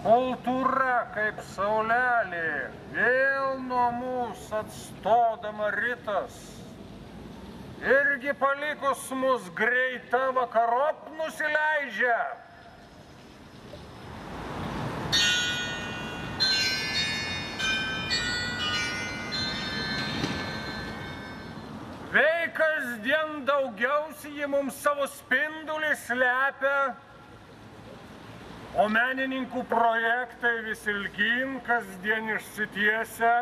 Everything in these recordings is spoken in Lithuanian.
Kultūra kaip saulelė, vėl nuo mūsų atstodama ritas. Irgi palikus mus greita vakarop nusileidžia. Vei kasdien daugiausiai mums savo spindulį slepia, o menininkų projektai vis ilgyn kasdien išsitiesia.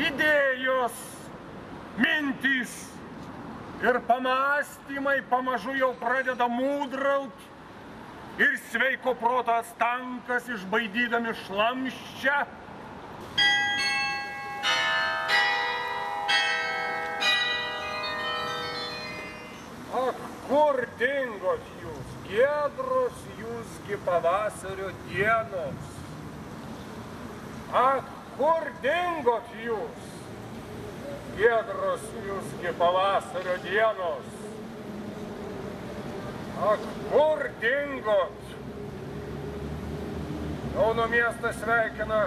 Idėjos, mintys ir pamąstymai pamažu jau pradeda mūdraut ir sveiko proto stankas išbaidydami šlamščią. Ak, kur dingot jūs, giedros jūsgi pavasario dienos? Ak, kur dingot jūs, giedros jūsgi pavasario dienos? Ak, kur dingot? Kauno miestas sveikina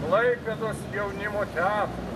Klaipėdos jaunimo teatras.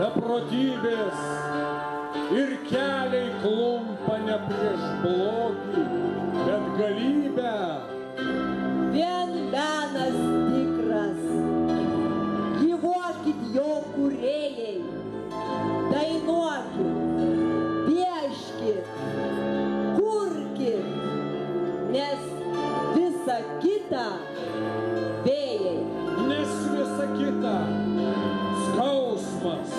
beprotybės ir keliai klumpa ne prieš blogį, bet galybę. Vien menas tikras, gyvuokit jo kūrėjai, dainuokit, pieškit, kurkit, nes visa kita vėjai. Nes visa kita skausmas,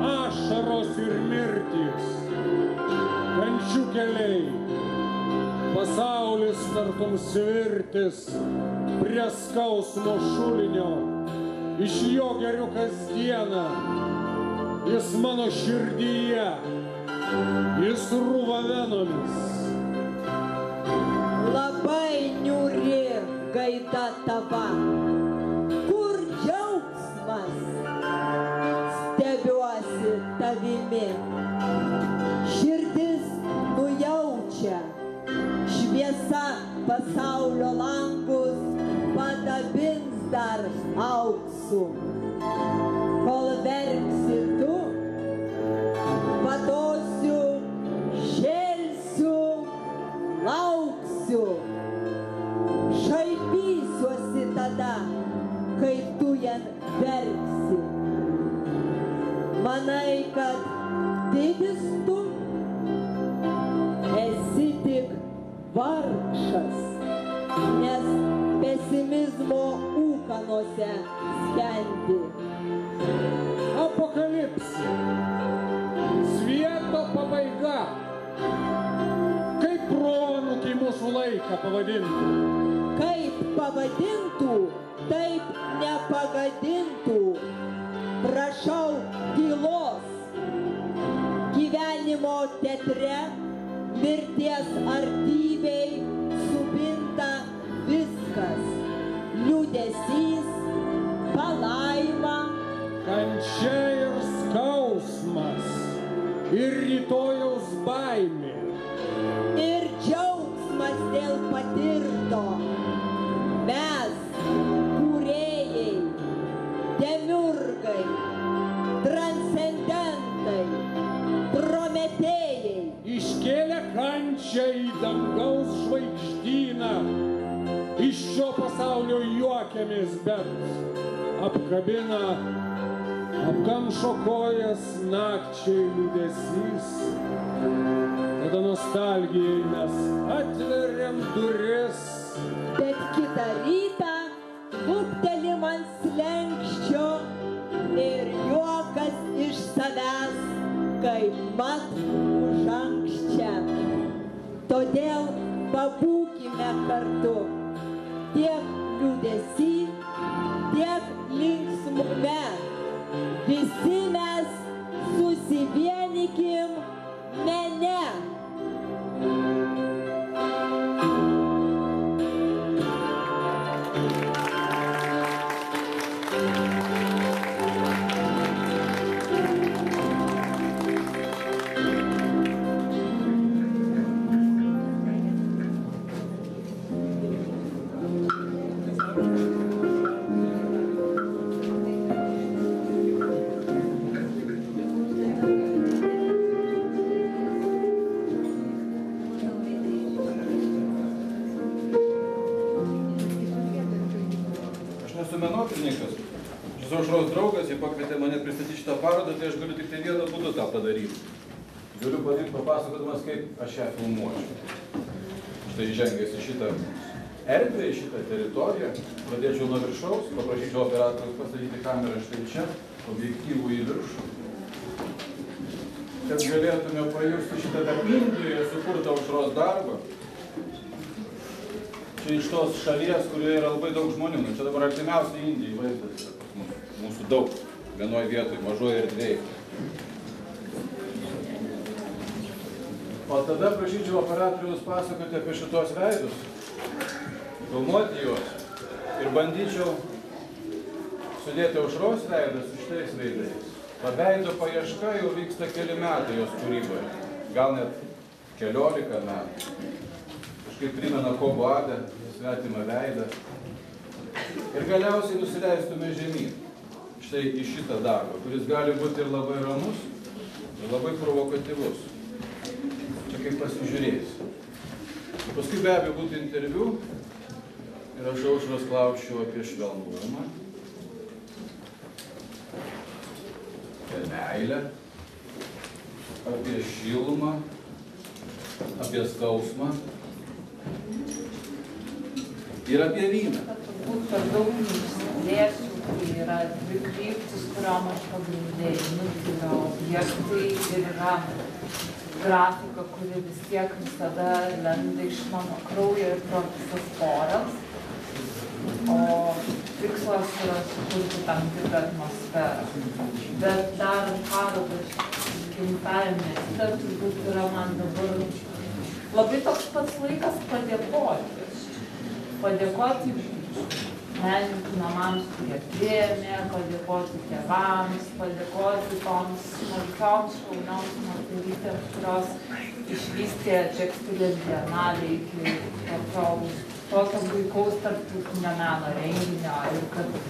ašaros ir mirtys, kančių keliai, pasaulis tartum svirtis prie skausmo šulinio, iš jo geriu kasdieną, jis mano širdyje, jis rūva venomis. Labai niūri gaida tava, kur džiaugsmas, stebiuosi tavimi. Širdis nujaučia, šviesa pasaulio langus padabins dar auksu. Kol verksi tu, padosiu, šėlsiu, lauksiu. Šaipysiuosi tada, kai tu jan verksi. Manai, kad didis tu esi tik vargšas, nes pesimizmo ūkanose skendi. Apokalipsė. Svieto pabaiga. Kaip proanūkiai mūsų laiką pavadintų? Kaip pavadintų, taip nepagadintų. Prašau tylos. Gyvenimo teatre, mirties artybei subinta viskas. Liūdesys, palaima, Kančia ir skausmas, ir rytojaus baimė. ir džiaugsmas dėl patirto. Mes, kūrėjai, demiurgai, transcendentai, prometėjai, Iškėlė kančią į dangaus žvaigždyną. Iš šio pasaulio juokiamės, bet apkabina, apkamšo kojas nakčiai liūdesys. Tada nostalgijai mes atveriam duris. bet kitą rytą luptelim ant slenksčio ir juokas iš savęs, kaip mat užankščia. Todėl pabūkime kartu tiek liūdesy, tiek linksmume. Visi mes susivienykim mene. Menotyrininkas. Šis Aušros draugas, jie pakvietė mane pristatyti šitą parodą, tai aš galiu tik tai vieną būdu tą padaryti. Galiu padaryti papasakodamas, kaip aš ją filmuočiau. Štai žengęs į šitą erdvę, į šitą teritoriją, pradėčiau nuo viršaus, paprašyčiau operatoriaus pastatyti kamerą štai čia, objektyvų į viršų, kad galėtume pajusti šitą Indijoje sukurtą Aušros darbą. Čia iš tos šalies, kurioje yra labai daug žmonių. Čia dabar artimiausiai Indijai vaizdas yra pas mus. Mūsų daug. Vienoj vietoj, mažoje erdvėje. O tada prašyčiau operatorius pasakoti apie šitos veidus. Filmuoti juos. Ir bandyčiau sudėti Aušros veidą su šitais veidais. Ta veido paieška jau vyksta keli metai jos kūryboje. Gal net 14 metų. Kažkaip primena Koboadę, svetimą veidą. Ir galiausiai nusileistume žemyn. Štai į šitą darbą, kuris gali būti ir labai ramus, ir labai provokatyvus. Čia kaip pasižiūrėsi. Paskui be abejo būtų interviu ir aš Aušros klausčiau apie švelnumą, apie meilę, apie šilumą, apie skausmą. Ir apie vyną. Turbūt per daug neišsiplėsiu, tai yra dvi kryptis, kuriom aš pagrindėjau. Tai yra objektai ir yra grafika, kuri vis tiek visada lenda iš mano kraujo ir pro visas poras. O tikslas yra sukurti tam tikrą atmosferą. Bet darant parodą gimtajame mieste, turbūt yra man dabar labai toks pats laikas padėkoti. Padėkoti menininkų namams, kurie priėmė, padėkoti tėvams, padėkoti toms smulkioms, šaunioms moterytėms, kurios išvystė tekstilės bienalę iki tokio puikaus tarptautinio meno renginio ir kad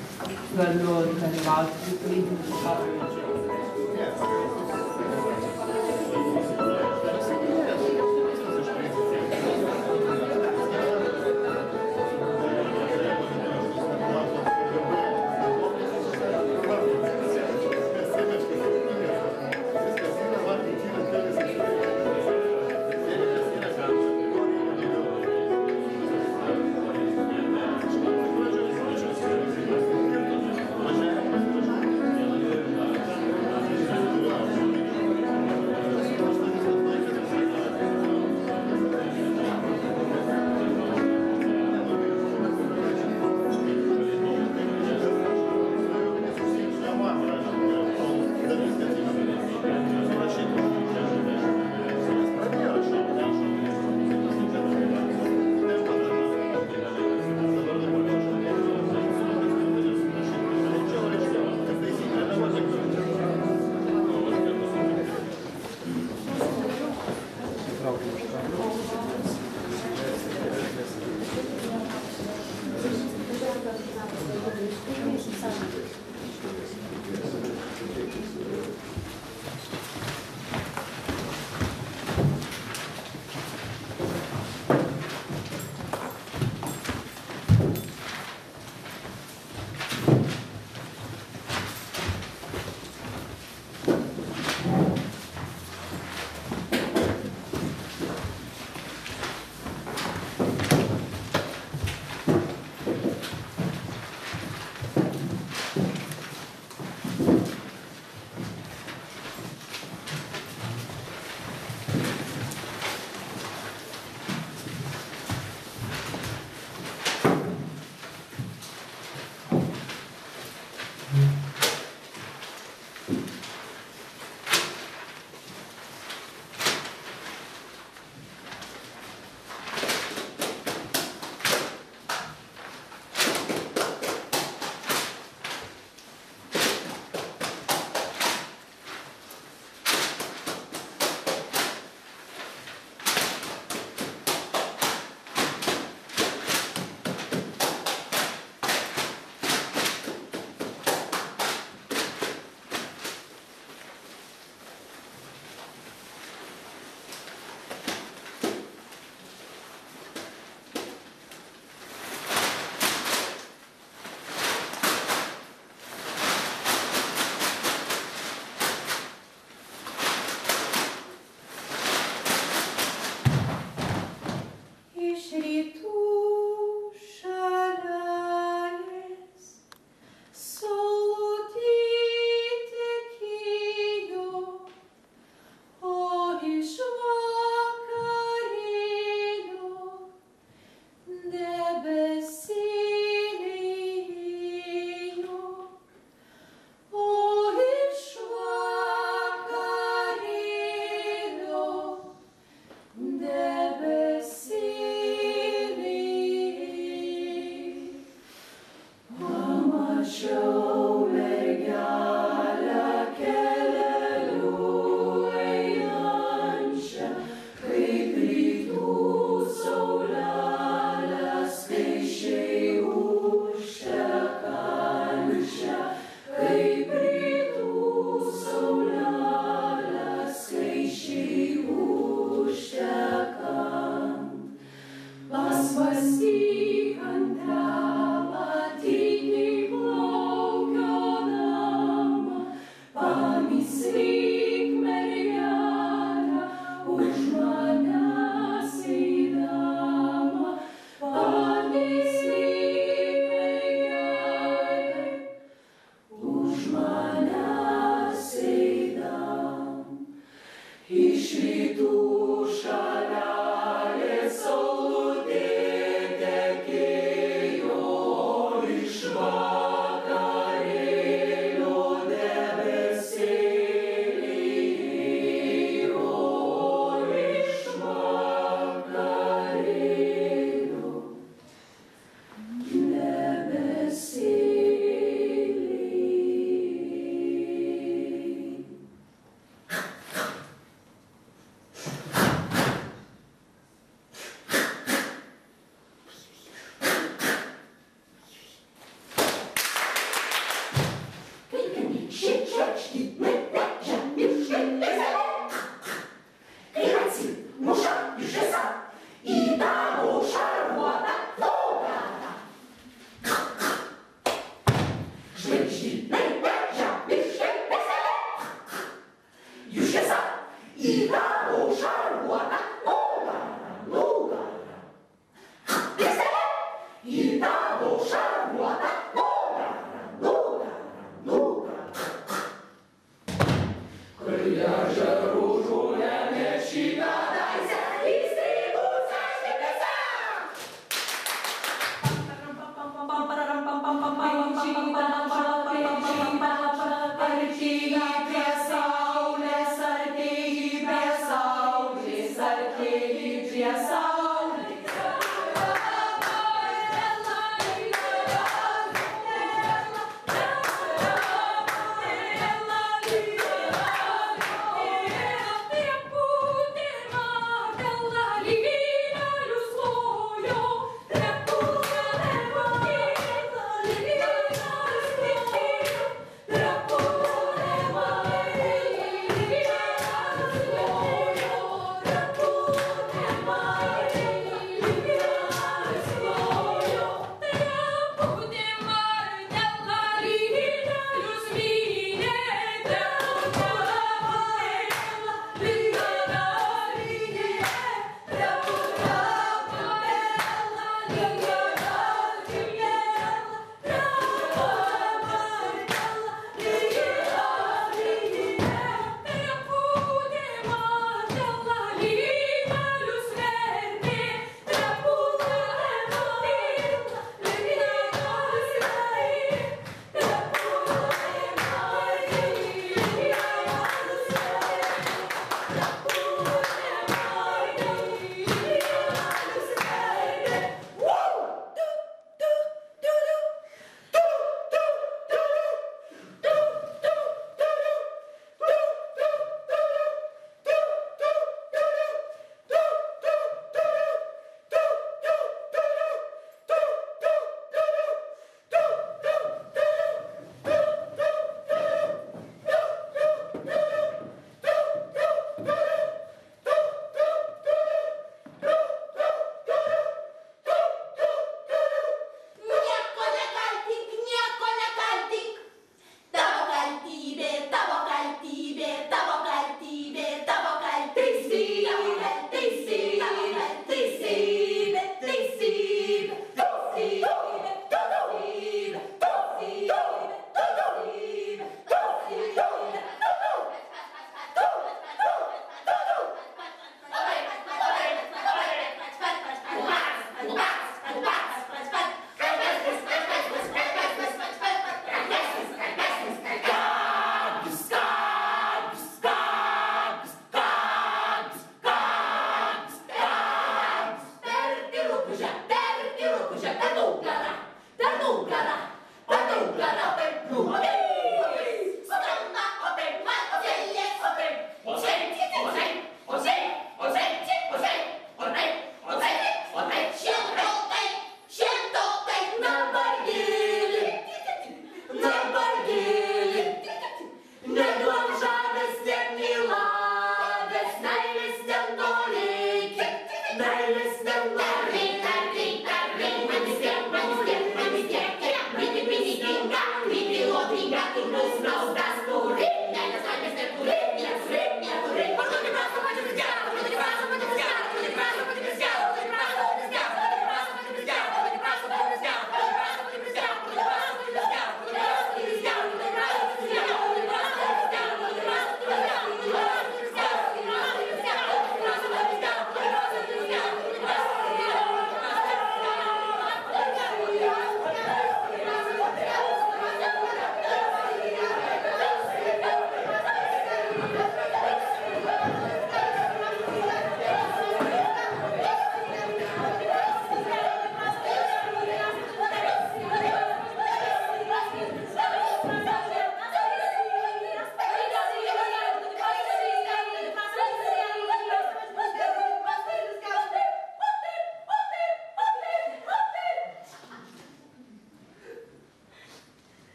galiu dalyvauti kaip leidinių parodoje.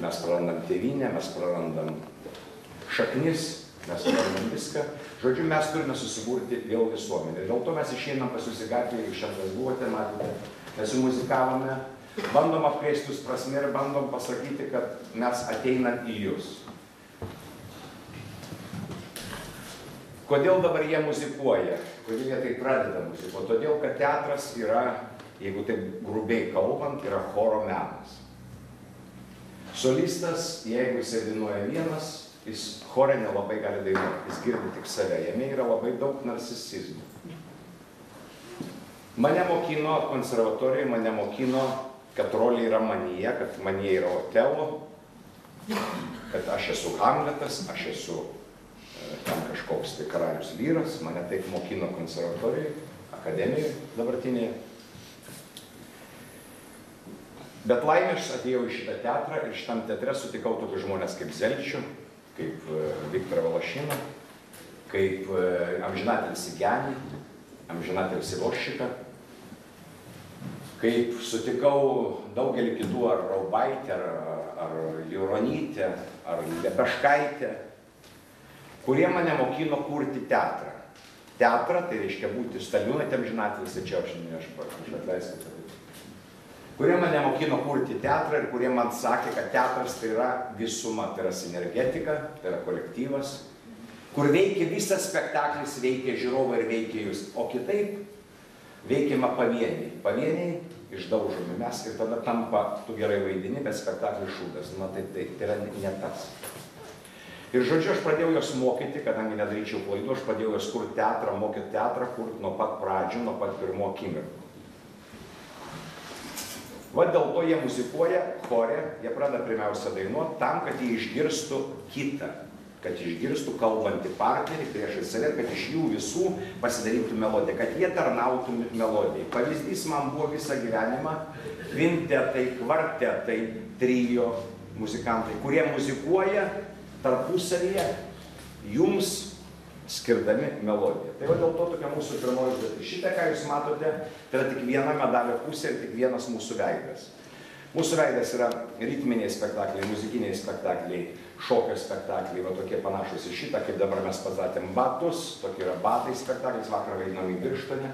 Mes prarandam tėvynę, mes prarandam šaknis, mes prarandam viską. Žodžiu, mes turime susiburti vėl visuomenę. Dėl to mes išeinam pas jūs į gatvę, jeigu šiandien buvote, matėte, mes muzikavome, bandom apkeistus prasme ir bandom pasakyti, kad mes ateinam į jūs. Kodėl dabar jie muzikuoja? Kodėl jie tai pradeda muzikuoti? Todėl, kad teatras yra, jeigu taip grubiai kalbant, yra choro menas. Solistas, jeigu jis dainuoja vienas, jis chore nelabai gali dainuoti, jis girdi tik save, jame yra labai daug narcisizmo. Mane mokino konservatorijoje, mane mokino, kad rolė yra manyje, kad manyje yra Otelo, kad aš esu Hamletas, aš esu ten kažkoks tai karalius vyras, mane taip mokino konservatorijoje, akademijoje dabartinėje. Bet laimė aš atėjau į šitą teatrą ir šitam teatre sutikau tokius žmonės kaip Zelčių, kaip Viktorą Valašiną, kaip amžinatelį Genį, amžinatelį Sivošiką, kaip sutikau daugelį kitų, ar Raubaitę, ar Juronytę, ar Lepeškaitę, kurie mane mokino kurti teatrą. Teatrą, tai reiškia būti Staliūnaitė amžinatelis, čia aš atleiskite. Kurie mane mokino kurti teatrą ir kurie man sakė, kad teatras tai yra visuma, tai yra sinergetika, tai yra kolektyvas, kur veikia visas spektaklis, veikia žiūrovai ir veikia jūs, o kitaip veikiama pavieniai. Pavieniai išdaužomi mes ir tada tampa, tu gerai vaidini, bet spektaklis šūdas. Na tai yra ne tas. Ir žodžiu, aš pradėjau jos mokyti, kadangi nedaryčiau klaidų, aš pradėjau jos kurti teatrą, mokyti teatrą, kurti nuo pat pradžių, nuo pat pirmo akimirkų. Va dėl to jie muzikuoja chore, jie pradeda pirmiausia dainuoti tam, kad jie išgirstų kitą, kad išgirstų kalbantį partnerį priešai save, kad iš jų visų pasidarytų melodiją, kad jie tarnautų melodijai. Pavyzdys man buvo visą gyvenimą kvintetai, kvartetai, trio muzikantai, kurie muzikuoja tarpusavyje jums skirdami melodiją. Tai va dėl to tokia mūsų pirmoji užduotis. Šitą, ką jūs matote, tai yra tik viena medalio pusė ir tik vienas mūsų veidas. Mūsų veidas yra ritminiai spektakliai, muzikiniai spektakliai, šokio spektakliai, va tokie panašus į šitą, kaip dabar mes pastatėm Batus, tokie yra Batai spektaklis, vakar vaidinam į Birštone.